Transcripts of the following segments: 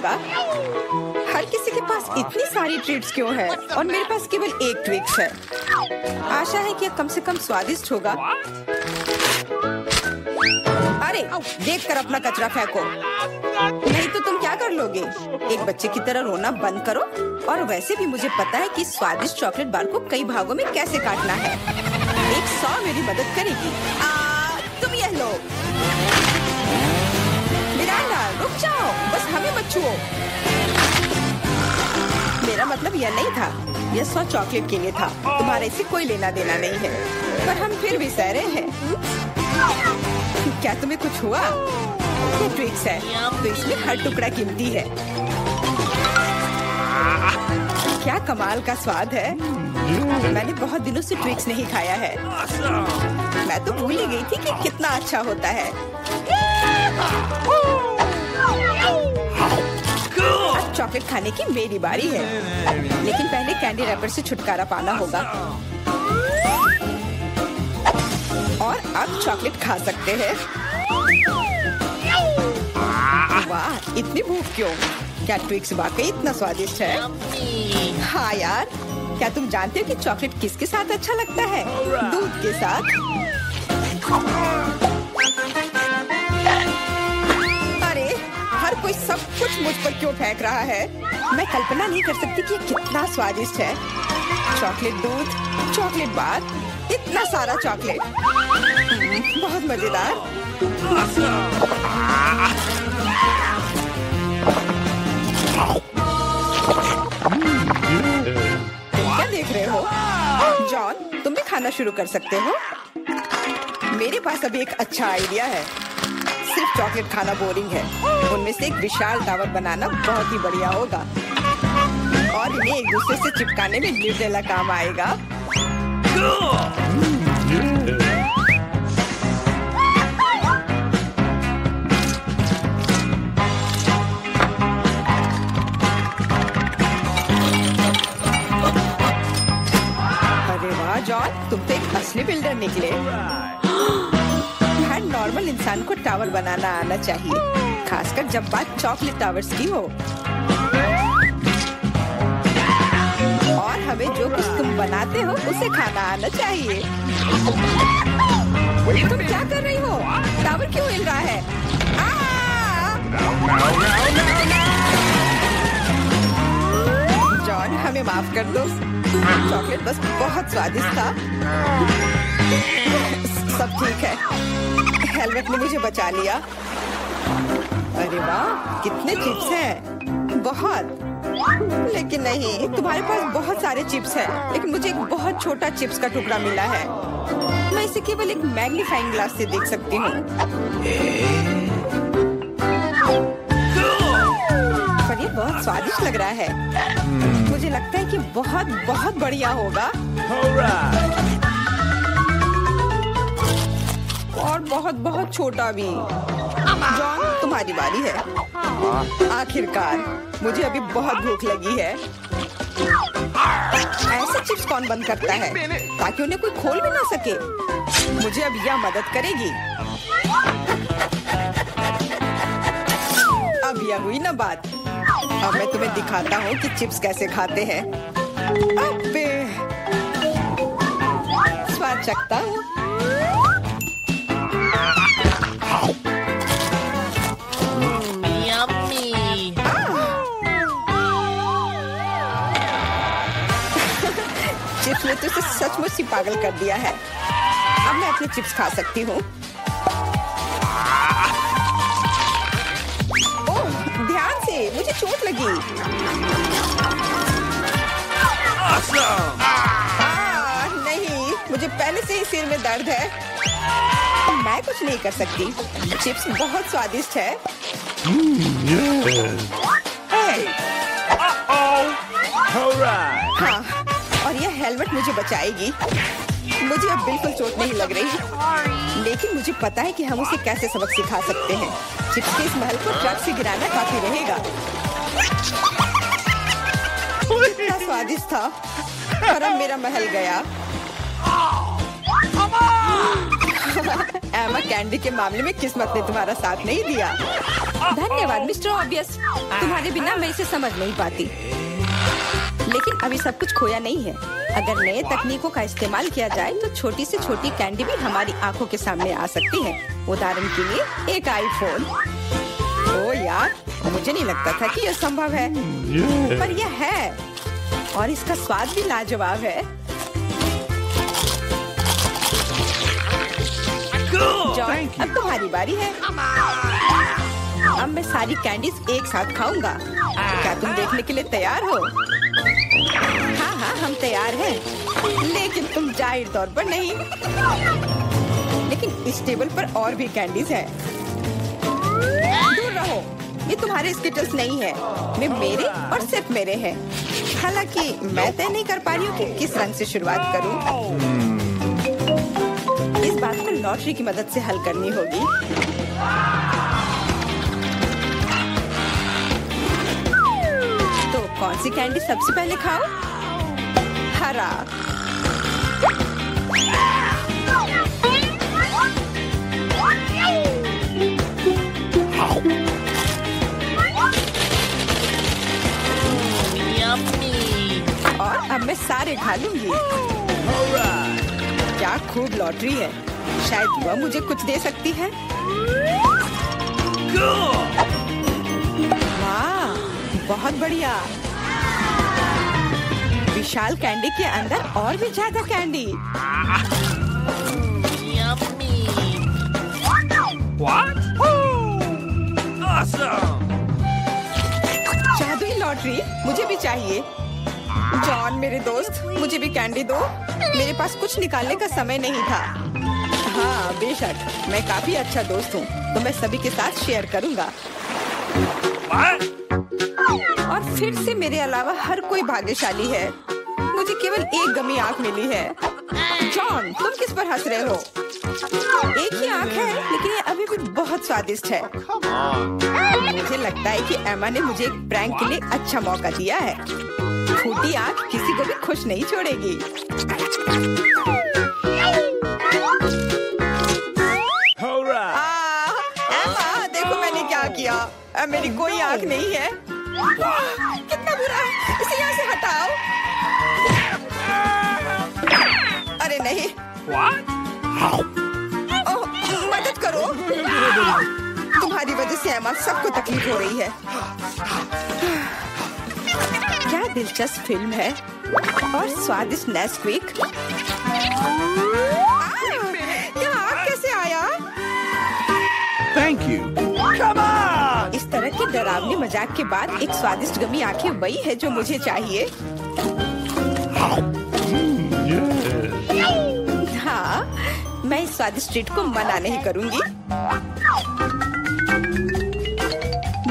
होगा। हर किसी के पास इतनी सारी ट्रीट्स क्यों है और मेरे पास केवल एक ट्विक्स है। आशा है कि यह कम से कम स्वादिष्ट होगा। अरे देखकर अपना कचरा फेंको, नहीं तो तुम क्या कर लोगे। एक बच्चे की तरह रोना बंद करो। और वैसे भी मुझे पता है कि स्वादिष्ट चॉकलेट बार को कई भागों में कैसे काटना है। एक सॉ मेरी मदद करेगी। तुम यह लो। मिरांडा रुक जाओ, बस हमें मत छुओ। मेरा मतलब यह नहीं था, यह सॉ चॉकलेट के लिए था। तुम्हारे से कोई लेना देना नहीं है, पर हम फिर भी सह रहे हैं। क्या तुम्हें कुछ हुआ? ये ट्विक्स है तो इसमें हर टुकड़ा कीमती है। क्या कमाल का स्वाद है। मैंने बहुत दिनों से ट्विक्स नहीं खाया है। मैं तो भूल ही गई थी कि कितना अच्छा होता है। अब चॉकलेट खाने की मेरी बारी है, लेकिन पहले कैंडी रैपर से छुटकारा पाना होगा। और अब चॉकलेट खा सकते हैं। वाह, इतनी भूख क्यों? क्या ट्विक्स वाकई इतना स्वादिष्ट है? हाँ यार, क्या तुम जानते हो कि चॉकलेट किसके साथ अच्छा लगता है? दूध के साथ। अरे हर कोई सब कुछ मुझ पर क्यों फेंक रहा है? मैं कल्पना नहीं कर सकती कि ये कितना स्वादिष्ट है। चॉकलेट दूध, चॉकलेट बार, इतना सारा चॉकलेट, बहुत मजेदार। क्या देख रहे हो? जॉन, तुम भी खाना शुरू कर सकते हो। मेरे पास अभी एक अच्छा आइडिया है। सिर्फ चॉकलेट खाना बोरिंग है। उनमें से एक विशाल टावर बनाना बहुत ही बढ़िया होगा और इन्हें एक दूसरे से चिपकाने में न्यूट्रेला काम आएगा। अरे वाह जॉन, तुम तो एक असली बिल्डर निकले। हर नॉर्मल इंसान को टावर बनाना आना चाहिए, खासकर जब बात चॉकलेट टावर्स की हो। और हमें जो कुछ तुम बनाते हो उसे खाना आना चाहिए। तुम क्या कर रही हो? टावर क्यों हिल रहा है? जॉन, हमें माफ कर दो। चॉकलेट बस बहुत स्वादिष्ट था। सब ठीक है। हेलमेट ने मुझे बचा लिया। अरे वाह, कितने चिप्स हैं। बहुत। लेकिन नहीं, तुम्हारे पास बहुत सारे चिप्स हैं, लेकिन मुझे एक बहुत छोटा चिप्स का टुकड़ा मिला है। मैं इसे केवल एक मैग्नीफाइंग ग्लास से देख सकती हूँ। पर ये बहुत स्वादिष्ट लग रहा है। मुझे लगता है कि बहुत बहुत बढ़िया होगा। और बहुत बहुत छोटा भी। जॉन, तुम्हारी बारी है। आखिरकार, मुझे अभी बहुत भूख लगी है। ऐसे चिप्स कौन बंद करता है ताकि उन्हें कोई खोल भी ना सके? मुझे अब यह मदद करेगी। अब यह हुई ना बात। अब मैं तुम्हें दिखाता हूँ कि चिप्स कैसे खाते हैं। अबे, स्वाद चखता हूँ। चिप्स ने तो सचमुच ही पागल कर दिया है। अब मैं अपने चिप्स खा सकती हूँ। ओह, ध्यान से, मुझे चोट लगी। नहीं, मुझे पहले से ही सिर में दर्द है। मैं कुछ नहीं कर सकती। चिप्स बहुत स्वादिष्ट है। हाँ, और यह हेलमेट मुझे बचाएगी। मुझे अब बिल्कुल चोट नहीं लग रही, लेकिन मुझे पता है कि हम उसे कैसे सबक सिखा सकते हैं। चिप्स के इस महल को ट्रक से गिराना काफी रहेगा। कितना स्वादिष्ट था, और अब मेरा महल गया। एमा, कैंडी के मामले में किस्मत ने तुम्हारा साथ नहीं दिया। धन्यवाद मिस्टर ऑब्वियस, तुम्हारे बिना मैं इसे समझ नहीं पाती। लेकिन अभी सब कुछ खोया नहीं है। अगर नए तकनीकों का इस्तेमाल किया जाए तो छोटी से छोटी कैंडी भी हमारी आंखों के सामने आ सकती है। उदाहरण के लिए एक आईफोन। ओ यार, मुझे नहीं लगता था कि यह संभव है, पर यह है और इसका स्वाद भी लाजवाब है। जॉन, अब तुम्हारी बारी है। अब मैं सारी कैंडीज एक साथ खाऊंगा। क्या तुम देखने के लिए तैयार हो? हाँ हाँ, हम तैयार हैं। लेकिन तुम जाहिर तौर पर नहीं। लेकिन इस टेबल पर और भी कैंडीज हैं। दूर रहो, ये तुम्हारे स्किटल्स नहीं है। वे मेरे और सिर्फ मेरे हैं। हालांकि मैं तय नहीं कर पा रही हूँ कि किस रंग से शुरुआत करूँ। इस बात को लॉटरी की मदद से हल करनी होगी। तो कौन सी कैंडी सबसे पहले खाओ? हरा। और अब मैं सारे खा लूंगी। क्या खूब लॉटरी है। शायद वह मुझे कुछ दे सकती है। वाह, बहुत बढ़िया। विशाल कैंडी के अंदर और भी ज्यादा कैंडी। What? Awesome! जादुई लॉटरी मुझे भी चाहिए। जॉन मेरे दोस्त, मुझे भी कैंडी दो। मेरे पास कुछ निकालने का समय नहीं था। हाँ बेशक, मैं काफी अच्छा दोस्त हूँ, तो मैं सभी के साथ शेयर करूँगा। और फिर से मेरे अलावा हर कोई भाग्यशाली है। मुझे केवल एक गमी आँख मिली है। जॉन, तुम किस पर हंस रहे हो? एक ही आँख है, लेकिन ये अभी भी बहुत स्वादिष्ट है। मुझे लगता है कि एमा ने मुझे एक प्रैंक के लिए अच्छा मौका दिया है। फूटी आँख किसी को भी खुश नहीं छोड़ेगी। एमा, देखो मैंने क्या किया। अब मेरी कोई आँख नहीं है। कितना बुरा, इसे यहाँ से हटाओ। अरे नहीं। ओह, मदद करो। तुम्हारी वजह से एमा सबको तकलीफ हो रही है। क्या दिलचस्प फिल्म है और स्वादिष्ट नेस्क्विक। यहाँ आग कैसे आया? Thank you. Come on! इस तरह के डरावने मजाक के बाद एक स्वादिष्ट गमी आंखें वही है जो मुझे चाहिए। हाँ, मैं इस स्वादिष्ट ट्रीट को मना नहीं करूँगी।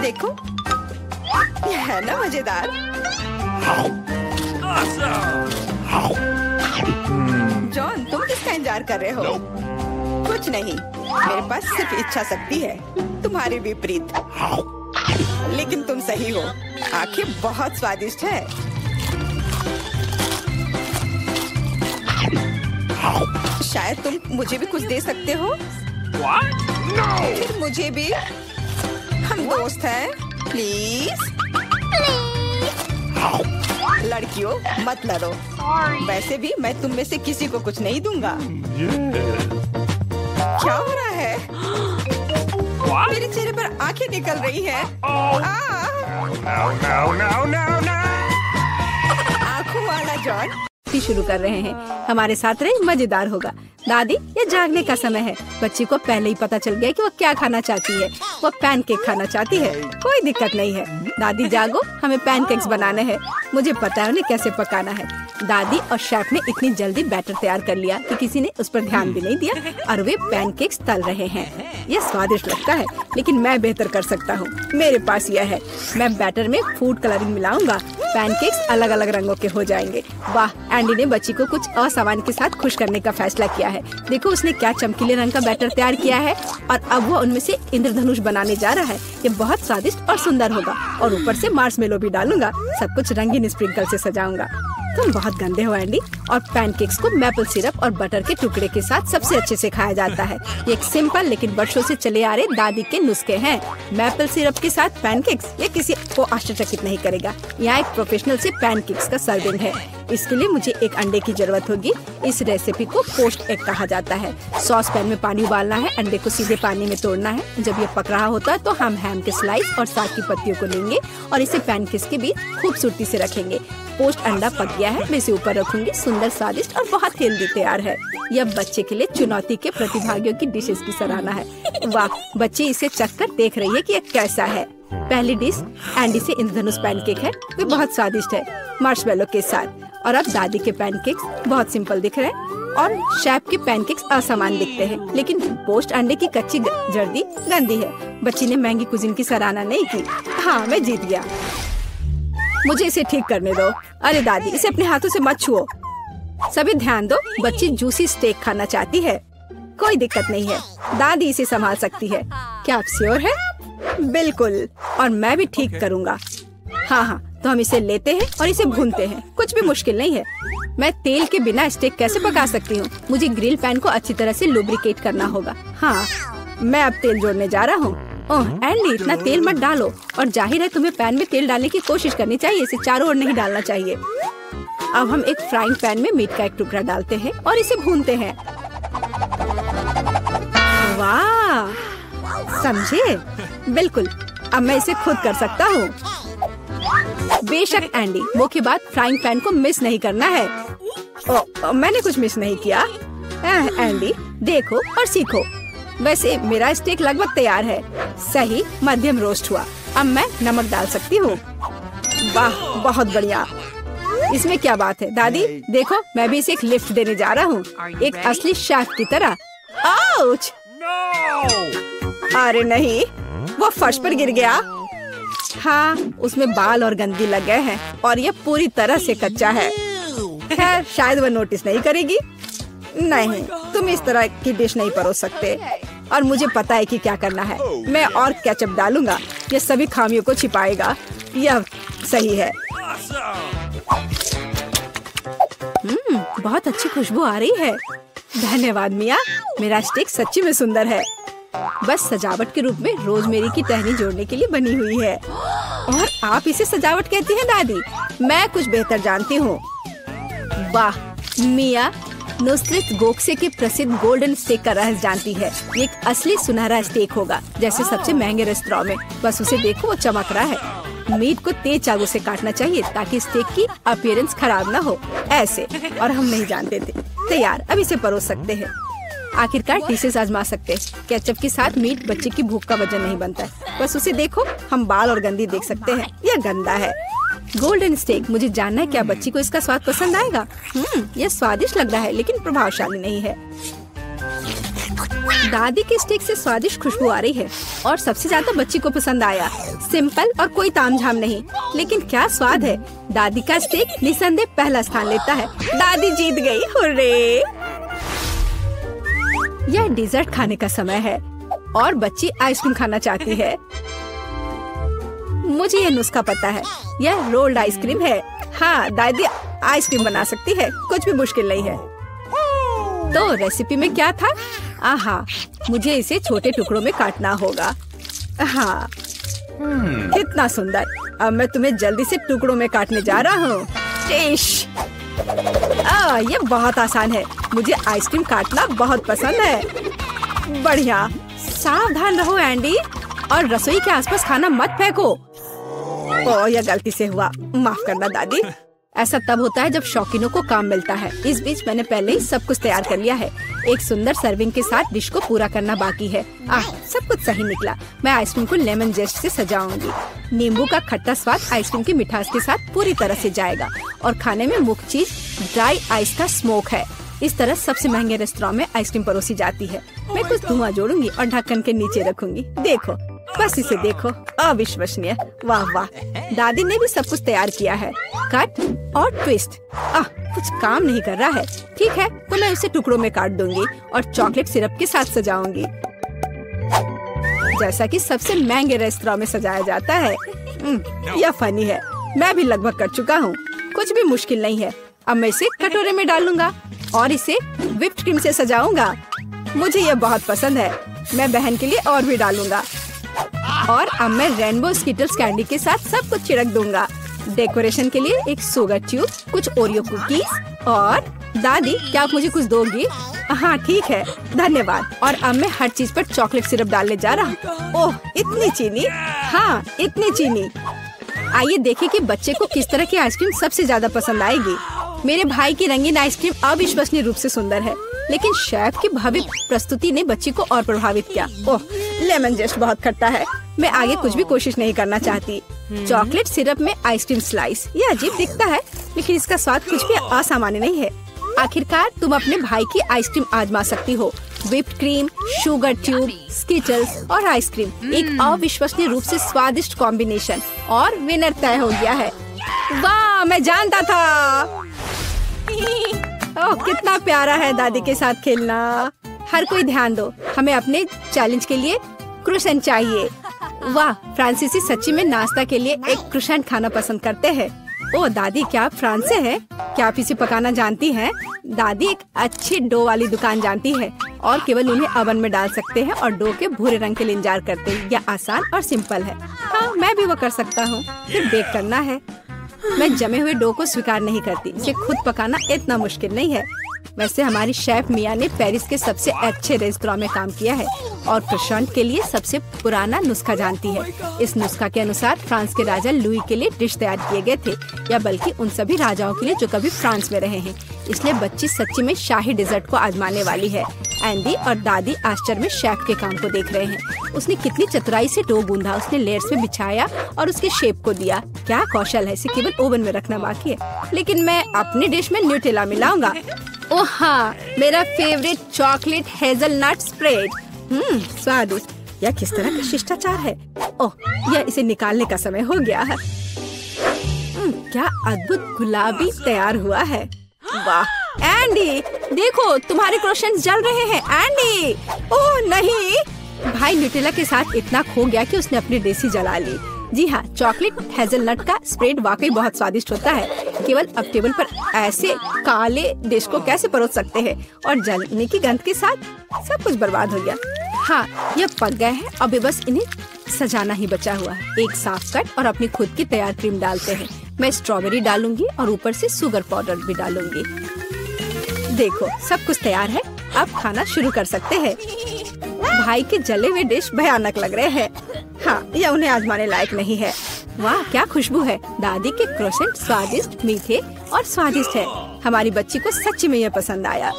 देखो, यह है ना मजेदार। जॉन, तुम किसका इंतजार कर रहे हो? कुछ नहीं, मेरे पास सिर्फ इच्छा शक्ति है, तुम्हारे विपरीत। लेकिन तुम सही हो, आंखें बहुत स्वादिष्ट है। शायद तुम मुझे भी कुछ दे सकते हो। फिर मुझे भी। हम दोस्त हैं, प्लीज। लड़कियों, मत लड़ो। वैसे भी मैं तुम में से किसी को कुछ नहीं दूंगा। क्या हो रहा है? मेरे चेहरे पर आंखें निकल रही हैं। आंखों वाला जॉन शुरू कर रहे हैं। हमारे साथ रहे, मजेदार होगा। दादी, ये जागने का समय है। बच्ची को पहले ही पता चल गया कि वो क्या खाना चाहती है। वो पैनकेक खाना चाहती है। कोई दिक्कत नहीं है। दादी जागो, हमें पैनकेक्स बनाने हैं। मुझे पता है उन्हें कैसे पकाना है। दादी और शेफ ने इतनी जल्दी बैटर तैयार कर लिया कि किसी ने उस पर ध्यान भी नहीं दिया और वे पैनकेक्स तल रहे हैं। यह स्वादिष्ट लगता है, लेकिन मैं बेहतर कर सकता हूँ। मेरे पास यह है। मैं बैटर में फूड कलरिंग मिलाऊंगा। पैनकेक्स अलग अलग रंगों के हो जाएंगे। वाह, एंडी ने बच्ची को कुछ असामान्य के साथ खुश करने का फैसला किया है। देखो, उसने क्या चमकीले रंग का बैटर तैयार किया है और अब वो उनमें से इंद्रधनुष बनाने जा रहा है। ये बहुत स्वादिष्ट और सुंदर होगा। और ऊपर से मार्शमेलो भी डालूंगा। सब कुछ रंगीन स्प्रिंकल से सजाऊंगा। तुम बहुत गंदे हो एंडी। और पैनकेक्स को मैपल सिरप और बटर के टुकड़े के साथ सबसे अच्छे से खाया जाता है। ये एक सिंपल लेकिन वर्षों से चले आ रहे दादी के नुस्खे हैं। मैपल सिरप के साथ पैनकेक्स, ये किसी को आश्चर्यचकित नहीं करेगा। यहाँ एक प्रोफेशनल से पैनकेक्स का सर्विंग है। इसके लिए मुझे एक अंडे की जरूरत होगी। इस रेसिपी को पोस्ट एग कहा जाता है। सॉस पैन में पानी उबालना है, अंडे को सीधे पानी में तोड़ना है। जब ये पक रहा होता है तो हम हैम के स्लाइस और साग की पत्तियों को लेंगे और इसे पैनकेक्स के बीच खूबसूरती से रखेंगे। पोस्ट अंडा पक गया है, मैं इसे ऊपर रखूंगी। सुंदर, स्वादिष्ट और बहुत हेल्दी तैयार है। यह बच्चे के लिए चुनौती के प्रतिभागियों की डिशेस की सराहना है। वाह, बच्चे इसे चखकर देख रही है कि यह कैसा है। पहली डिश एंडी से इंद्रधनुष पैनकेक है। वे बहुत स्वादिष्ट है, मार्शमेलो के साथ। और अब दादी के पैनकेक्स बहुत सिंपल दिख रहे हैं और शेफ के पैनकेक्स असमान दिखते हैं, लेकिन पोस्ट अंडे की कच्ची जर्दी गंदी है। बच्ची ने महंगी कुजीन की सराहना नहीं की। हाँ, मैं जीत गया। मुझे इसे ठीक करने दो। अरे दादी, इसे अपने हाथों से मत छुओ। सभी ध्यान दो, बच्ची जूसी स्टेक खाना चाहती है। कोई दिक्कत नहीं है, दादी इसे संभाल सकती है। क्या आप श्योर है? बिल्कुल, और मैं भी ठीक करूँगा। हाँ, तो हम इसे लेते हैं और इसे भूनते हैं। कुछ भी मुश्किल नहीं है। मैं तेल के बिना स्टेक कैसे पका सकती हूँ? मुझे ग्रिल पैन को अच्छी तरह से लुब्रिकेट करना होगा। हाँ, मैं अब तेल जोड़ने जा रहा हूँ। ओह एंडी, इतना तेल मत डालो। और जाहिर है तुम्हें पैन में तेल डालने की कोशिश करनी चाहिए, इसे चारों ओर नहीं डालना चाहिए। अब हम एक फ्राइंग पैन में मीट का एक टुकड़ा डालते हैं और इसे भूनते हैं। वाह, समझे? बिल्कुल, अब मैं इसे खुद कर सकता हूँ। बेशक एंडी, वो की बात फ्राइंग पैन को मिस नहीं करना है। मैंने कुछ मिस नहीं किया। एंडी, देखो और सीखो। वैसे मेरा स्टेक लगभग तैयार है। सही मध्यम रोस्ट हुआ। अब मैं नमक डाल सकती हूँ। वाह, बहुत बढ़िया। इसमें क्या बात है दादी, देखो मैं भी इसे एक लिफ्ट देने जा रहा हूँ, एक असली शेफ की तरह। आउच! अरे नहीं, वो फर्श पर गिर गया। हाँ, उसमें बाल और गंदगी लग गए हैं और ये पूरी तरह से कच्चा है। खैर, शायद वो नोटिस नहीं करेगी। नहीं, तुम इस तरह की डिश नहीं परोस सकते। और मुझे पता है कि क्या करना है। मैं और केचप डालूंगा, ये सभी खामियों को छिपाएगा। यह सही है। बहुत अच्छी खुशबू आ रही है। धन्यवाद मिया, मेरा स्टेक सच्ची में सुंदर है। बस सजावट के रूप में रोजमेरी की टहनी जोड़ने के लिए बनी हुई है। और आप इसे सजावट कहती हैं दादी? मैं कुछ बेहतर जानती हूँ। वाह, मिया नुसरत गोखसे के प्रसिद्ध गोल्डन स्टेक का रहस्य जानती है। ये एक असली सुनहरा स्टेक होगा, जैसे सबसे महंगे रेस्तरां में। बस उसे देखो, वो चमक रहा है। मीट को तेज चाकू से काटना चाहिए ताकि स्टेक की अपीयरेंस खराब ना हो। ऐसे, और हम नहीं जानते थे। तैयार, अब इसे परोस सकते हैं। आखिरकार डिशेस आजमा सकते हैं। केचप के साथ मीट बच्चे की भूख का वजन नहीं बनता है। बस उसे देखो, हम बाल और गंदी देख सकते हैं। यह गंदा है। गोल्डन स्टेक, मुझे जानना है क्या बच्ची को इसका स्वाद पसंद आएगा। यह स्वादिष्ट लग रहा है लेकिन प्रभावशाली नहीं है। दादी के स्टेक से स्वादिष्ट खुशबू आ रही है और सबसे ज्यादा बच्ची को पसंद आया। सिंपल और कोई तामझाम नहीं, लेकिन क्या स्वाद है। दादी का स्टेक निसंदेह पहला स्थान लेता है। दादी जीत गई, हुर्रे। यह डिजर्ट खाने का समय है और बच्ची आइसक्रीम खाना चाहती है। मुझे यह नुस्खा पता है, यह रोल्ड आइसक्रीम है। हाँ, दादी आइसक्रीम बना सकती है, कुछ भी मुश्किल नहीं है। तो रेसिपी में क्या था? आहा, मुझे इसे छोटे टुकड़ों में काटना होगा। हाँ, कितना सुंदर। अब मैं तुम्हें जल्दी से टुकड़ों में काटने जा रहा हूँ। ये बहुत आसान है। मुझे आइसक्रीम काटना बहुत पसंद है। बढ़िया, सावधान रहो एंडी, और रसोई के आसपास खाना मत फेंको। यह गलती से हुआ, माफ करना दादी। ऐसा तब होता है जब शौकीनों को काम मिलता है। इस बीच मैंने पहले ही सब कुछ तैयार कर लिया है। एक सुंदर सर्विंग के साथ डिश को पूरा करना बाकी है। सब कुछ सही निकला। मैं आइसक्रीम को लेमन जेस्ट से सजाऊंगी। नींबू का खट्टा स्वाद आइसक्रीम की मिठास के साथ पूरी तरह से जाएगा और खाने में मुख्य चीज ड्राई आइस का स्मोक है। इस तरह सबसे महंगे रेस्तरां में आइसक्रीम परोसी जाती है। मैं कुछ धुआं जोड़ूंगी और ढक्कन के नीचे रखूंगी। देखो, बस इसे देखो, अविश्वसनीय। वाह वाह, दादी ने भी सब कुछ तैयार किया है। कट और ट्विस्ट। कुछ काम नहीं कर रहा है। ठीक है, तो मैं इसे टुकड़ों में काट दूंगी और चॉकलेट सिरप के साथ सजाऊंगी, जैसा कि सबसे महंगे रेस्तरां में सजाया जाता है। यह फनी है। मैं भी लगभग कर चुका हूँ। कुछ भी मुश्किल नहीं है। अब मैं इसे कटोरे में डालूंगा और इसे व्हिप्ड क्रीम से सजाऊंगा। मुझे ये बहुत पसंद है। मैं बहन के लिए और भी डालूंगा। और अब मैं रेनबो स्किटल्स कैंडी के साथ सब कुछ छिड़क दूंगा। डेकोरेशन के लिए एक शुगर ट्यूब, कुछ ओरियो कुकीज और दादी, क्या आप मुझे कुछ दोगी? हाँ ठीक है, धन्यवाद। और अब मैं हर चीज पर चॉकलेट सिरप डालने जा रहा हूँ। ओह, इतनी चीनी? हाँ, इतनी चीनी। आइए देखें कि बच्चे को किस तरह की आइसक्रीम सबसे ज्यादा पसंद आएगी। मेरे भाई की रंगीन आइसक्रीम अविश्वसनीय रूप से सुंदर है, लेकिन शेफ की भव्य प्रस्तुति ने बच्ची को और प्रभावित किया। ओह, लेमन जेस्ट बहुत खट्टा है। मैं आगे कुछ भी कोशिश नहीं करना चाहती। चॉकलेट सिरप में आइसक्रीम स्लाइस, ये अजीब दिखता है, लेकिन इसका स्वाद कुछ भी असामान्य नहीं है। आखिरकार तुम अपने भाई की आइसक्रीम आजमा सकती हो। Whipped cream, sugar tube, Skittles और आइसक्रीम, एक अविश्वसनीय रूप से स्वादिष्ट कॉम्बिनेशन, और विनर तय हो गया है। वाह, मैं जानता था। ओह, कितना प्यारा है दादी के साथ खेलना। हर कोई ध्यान दो, हमें अपने चैलेंज के लिए क्रोसेंट चाहिए। वाह, फ्रांसीसी सच्ची में नाश्ता के लिए एक क्रोसेंट खाना पसंद करते हैं। ओह दादी, क्या आप फ्रांस से हैं? क्या आप इसे पकाना जानती हैं? दादी एक अच्छी डो वाली दुकान जानती है और केवल उन्हें ओवन में डाल सकते हैं और डो के भूरे रंग के लिए इंतजार करते हैं। यह आसान और सिंपल है। हाँ, मैं भी वो कर सकता हूँ। फिर बेक करना है। मैं जमे हुए डो को स्वीकार नहीं करती। इसे खुद पकाना इतना मुश्किल नहीं है। वैसे हमारी शेफ मिया ने पेरिस के सबसे अच्छे रेस्टोरेंट में काम किया है और क्रोसेंट के लिए सबसे पुराना नुस्खा जानती है। इस नुस्खा के अनुसार फ्रांस के राजा लुई के लिए डिश तैयार किए गए थे, या बल्कि उन सभी राजाओं के लिए जो कभी फ्रांस में रहे हैं। इसलिए बच्ची सच्ची में शाही डिजर्ट को आजमाने वाली है। एंडी और दादी आश्चर्य में शेफ के काम को देख रहे हैं। उसने कितनी चतुराई से डो गूंधा, उसने लेयर्स में बिछाया और उसके शेप को दिया। क्या कौशल है, इसे केवल ओवन में रखना बाकी है। लेकिन मैं अपनी डिश में न्यूटेला मिलाऊंगा। ओह हाँ, मेरा फेवरेट चॉकलेट हेजलनट स्प्रेड। स्वादिष्ट। यह किस तरह का शिष्टाचार है। ओह, यह इसे निकालने का समय हो गया है। क्या अद्भुत गुलाबी तैयार हुआ है। वाह एंडी, देखो तुम्हारे क्रोसेंट्स जल रहे हैं। एंडी, ओह नहीं। भाई न्यूटेला के साथ इतना खो गया कि उसने अपनी देसी जला ली। जी हाँ, चॉकलेट हेजलनट का स्प्रेड वाकई बहुत स्वादिष्ट होता है। केवल अब टेबल पर ऐसे काले डिश को कैसे परोस सकते हैं, और जलने की गंध के साथ सब कुछ बर्बाद हो गया। हाँ, ये पक गए हैं। अब बस इन्हें सजाना ही बचा हुआ है। एक साफ कट और अपनी खुद की तैयार क्रीम डालते हैं। मैं स्ट्रॉबेरी डालूंगी और ऊपर से शुगर पाउडर भी डालूंगी। देखो, सब कुछ तैयार है। अब खाना शुरू कर सकते हैं। भाई के जले हुए डिश भयानक लग रहे हैं। हाँ, यह उन्हें आजमाने लायक नहीं है। वाह, क्या खुशबू है। दादी के क्रोसेंट स्वादिष्ट, मीठे और स्वादिष्ट है। हमारी बच्ची को सच्ची में यह पसंद आया।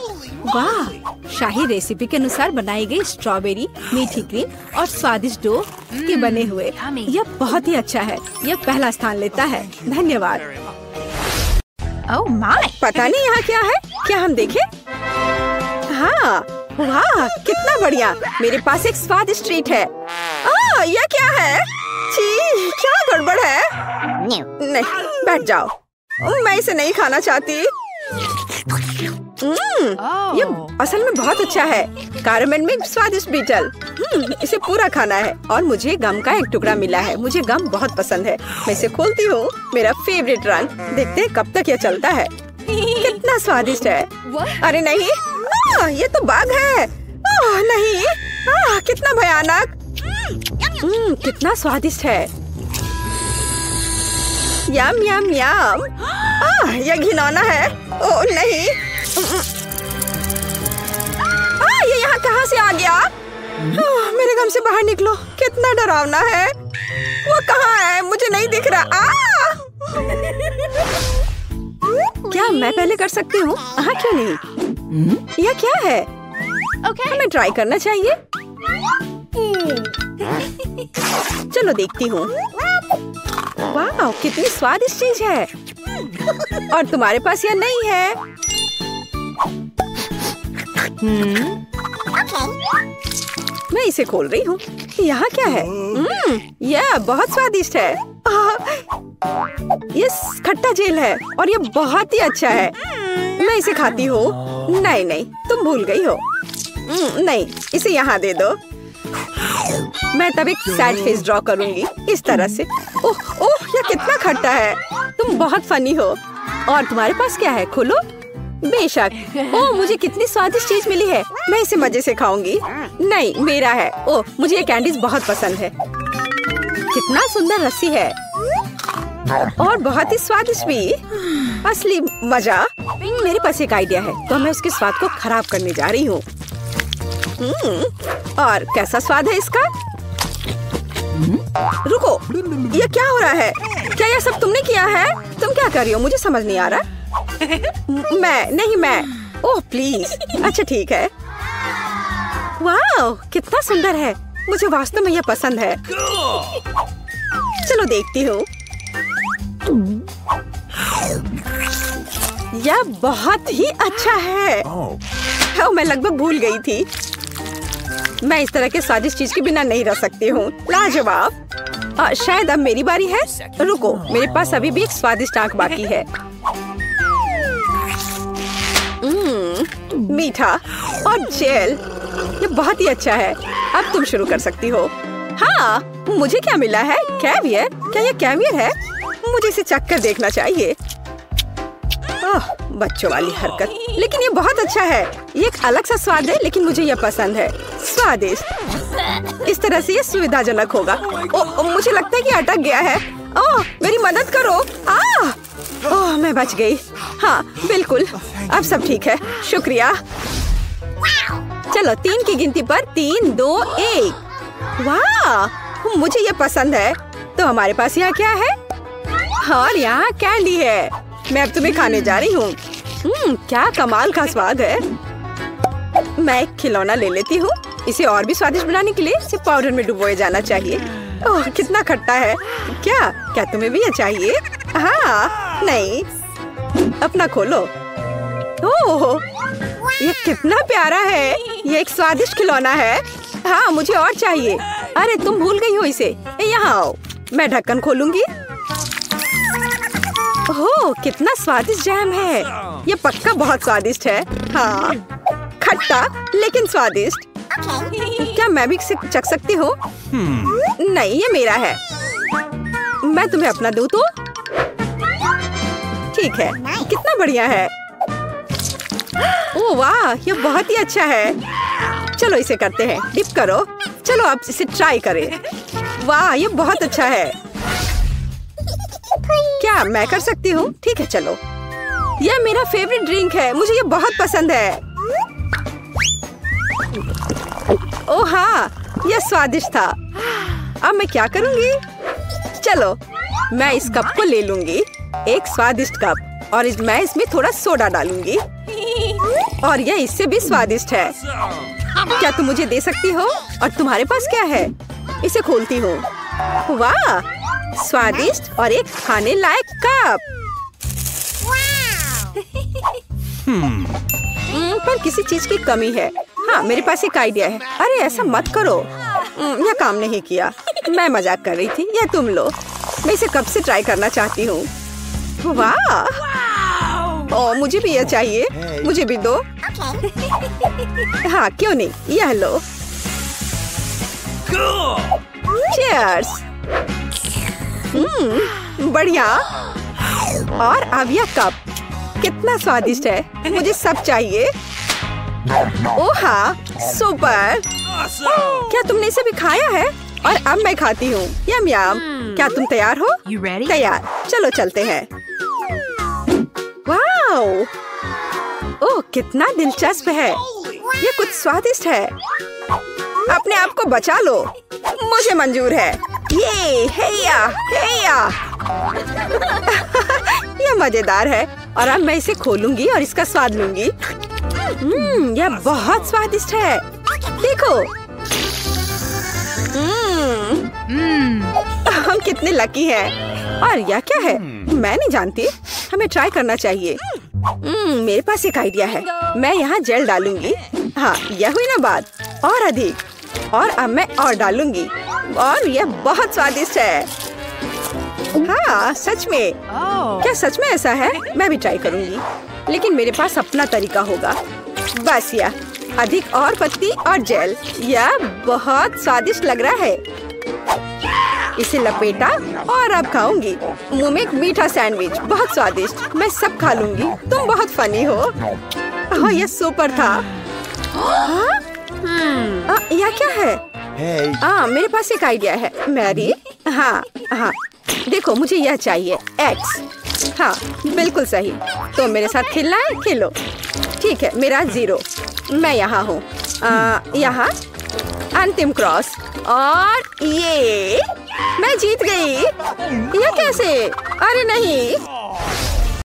वाह, शाही रेसिपी के अनुसार बनाई गई स्ट्रॉबेरी, मीठी क्रीम और स्वादिष्ट डो के बने हुए। यह बहुत ही अच्छा है। यह पहला स्थान लेता है। धन्यवाद। ओह माय, पता नहीं यहाँ क्या है। क्या हम देखें? हाँ, वाह कितना बढ़िया। मेरे पास एक स्वादिष्ट ट्रीट है। यह क्या है? छी, क्या गड़बड़ है? नहीं, बैठ जाओ। मैं इसे नहीं खाना चाहती। ये असल में बहुत अच्छा है। कैरमेल में स्वादिष्ट बीटल। इसे पूरा खाना है। और मुझे गम का एक टुकड़ा मिला है। मुझे गम बहुत पसंद है। मैं इसे खोलती हूँ। मेरा फेवरेट रंग। देखते हैं कब तक यह चलता है। कितना स्वादिष्ट है। अरे नहीं, ये तो बाघ है। नहीं, कितना भयानक। कितना स्वादिष्ट है। यम यम यम। यह घिनौना है। ओह नहीं, ये यहाँ कहाँ से आ गया? मेरे गम से बाहर निकलो। कितना डरावना है। वो कहाँ है? मुझे नहीं दिख रहा। क्या मैं पहले कर सकती हूँ? हाँ, क्यों नहीं। यह क्या है? हमें ट्राई करना चाहिए। चलो देखती हूँ। वाह, कितनी स्वादिष्ट चीज है। और तुम्हारे पास यह नहीं है। मैं इसे खोल रही हूँ। यहाँ क्या है? यह बहुत स्वादिष्ट है। ये खट्टा जेल है और ये बहुत ही अच्छा है। मैं इसे खाती हूँ। नहीं नहीं, तुम भूल गई हो। नहीं, इसे यहाँ दे दो। मैं तब एक सैड फेस ड्रॉ करूंगी इस तरह से। ओह ओह, यह कितना खट्टा है। तुम बहुत फनी हो। और तुम्हारे पास क्या है? खोलो। बेशक। ओह, मुझे कितनी स्वादिष्ट चीज मिली है। मैं इसे मजे से खाऊंगी। नहीं, मेरा है। ओह, मुझे ये कैंडीज बहुत पसंद है। कितना सुंदर रस्सी है और बहुत ही स्वादिष्ट भी। असली मजा। मेरे पास एक आइडिया है, तो मैं उसके स्वाद को खराब करने जा रही हूँ। और कैसा स्वाद है इसका? रुको, ये क्या हो रहा है? क्या ये सब तुमने किया है? तुम क्या कर रही हो? मुझे समझ नहीं आ रहा। मैं। Oh please. अच्छा ठीक है। वाह, कितना सुंदर है। मुझे वास्तव में यह पसंद है। चलो देखती हूँ। यह बहुत ही अच्छा है। ओह, मैं लगभग भूल गई थी। मैं इस तरह के स्वादिष्ट चीज के बिना नहीं रह सकती हूँ। लाजवाब। शायद अब मेरी बारी है। रुको, मेरे पास अभी भी एक स्वादिष्ट आंख बाकी है। मीठा और जेल, ये बहुत ही अच्छा है। अब तुम शुरू कर सकती हो। हाँ, मुझे क्या मिला है? कैवियर। क्या ये कैवियर है? मुझे इसे चखकर देखना चाहिए। ओह, बच्चों वाली हरकत। लेकिन ये बहुत अच्छा है। ये एक अलग सा स्वाद है, लेकिन मुझे ये पसंद है। स्वादिष्ट। इस तरह से ये सुविधाजनक होगा। ओह, मुझे लगता है कि अटक गया है। ओह, मेरी मदद करो। ओह, मैं बच गई। हाँ बिल्कुल, अब सब ठीक है। शुक्रिया। चलो 3 की गिनती पर 3, 2, 1। वाह, मुझे ये पसंद है। तो हमारे पास यहाँ क्या है? और यहाँ कैंडी है। मैं अब तुम्हें खाने जा रही हूँ। क्या कमाल का स्वाद है। मैं एक खिलौना ले लेती हूँ। इसे और भी स्वादिष्ट बनाने के लिए इसे पाउडर में डुबोया जाना चाहिए। ओह, कितना खट्टा है। क्या तुम्हें भी ये चाहिए? हाँ, नहीं। अपना खोलो। ओह, ये कितना प्यारा है। ये एक स्वादिष्ट खिलौना है। हाँ, मुझे और चाहिए। अरे तुम भूल गई हो इसे। यहाँ आओ, मैं ढक्कन खोलूंगी। ओह, कितना स्वादिष्ट जैम है। ये पक्का बहुत स्वादिष्ट है। हाँ, खट्टा लेकिन स्वादिष्ट। क्या मैं भी इसे चख सकती हूँ? नहीं, ये मेरा है। मैं तुम्हें अपना दूँ तो? ठीक है, कितना बढ़िया है। ओह वाह, ये बहुत ही अच्छा है। चलो इसे करते हैं। डिप करो। चलो अब इसे ट्राई करें। वाह, ये बहुत अच्छा है। क्या मैं कर सकती हूँ? ठीक है, चलो। यह मेरा फेवरेट ड्रिंक है। मुझे ये बहुत पसंद है। ओह हाँ, यह स्वादिष्ट था। अब मैं क्या करूँगी? चलो, मैं इस कप को ले लूंगी। एक स्वादिष्ट कप। और मैं इसमें थोड़ा सोडा डालूंगी। और यह इससे भी स्वादिष्ट है। क्या तुम मुझे दे सकती हो? और तुम्हारे पास क्या है? इसे खोलती हूँ। वाह, स्वादिष्ट और एक खाने लायक कप। पर किसी चीज की कमी है। हाँ, मेरे पास एक आइडिया है। अरे ऐसा मत करो। यह काम नहीं किया। मैं मजाक कर रही थी। यह तुम लो। मैं इसे कब से ट्राई करना चाहती हूँ। वाह, ओह मुझे भी यह चाहिए। मुझे भी दो। हाँ क्यों नहीं, यह लो। चीयर्स। बढ़िया। और अब यह कप कितना स्वादिष्ट है। मुझे सब चाहिए। ओह हाँ, सुपर। क्या तुमने इसे भी खाया है? और अब मैं खाती हूँ। यम यम। क्या तुम तैयार हो? तैयार। चलो चलते हैं। वाओ, ओह कितना दिलचस्प है। ये कुछ स्वादिष्ट है। अपने आप को बचा लो। मुझे मंजूर है। ये हेया हेया। यह मजेदार है। और अब मैं इसे खोलूंगी और इसका स्वाद लूंगी। यह बहुत स्वादिष्ट है। देखो। हम कितने लकी हैं। और यह क्या है? मैं नहीं जानती। हमें ट्राई करना चाहिए। मेरे पास एक आइडिया है। मैं यहाँ जेल डालूंगी। हाँ, यह हुई ना बात। और अधिक। और अब मैं और डालूंगी। और यह बहुत स्वादिष्ट है। हाँ सच में। क्या सच में ऐसा है? मैं भी ट्राई करूंगी। लेकिन मेरे पास अपना तरीका होगा। बस यह अधिक और पत्ती और जेल। यह बहुत स्वादिष्ट लग रहा है। इसे लपेटा और अब खाऊंगी। मुंह में एक मीठा सैंडविच, बहुत स्वादिष्ट। मैं सब खा लूंगी। तुम बहुत फनी हो। हाँ, ये सुपर था। यह क्या है? मेरे पास एक आइडिया है मैरी। हाँ, देखो मुझे यह चाहिए X। हाँ, बिल्कुल सही। तो मेरे साथ खेलना है? खेलो। ठीक है, मेरा 0। मैं यहाँ हूँ। यहाँ अंतिम क्रॉस और ये मैं जीत गई। यह कैसे? अरे नहीं।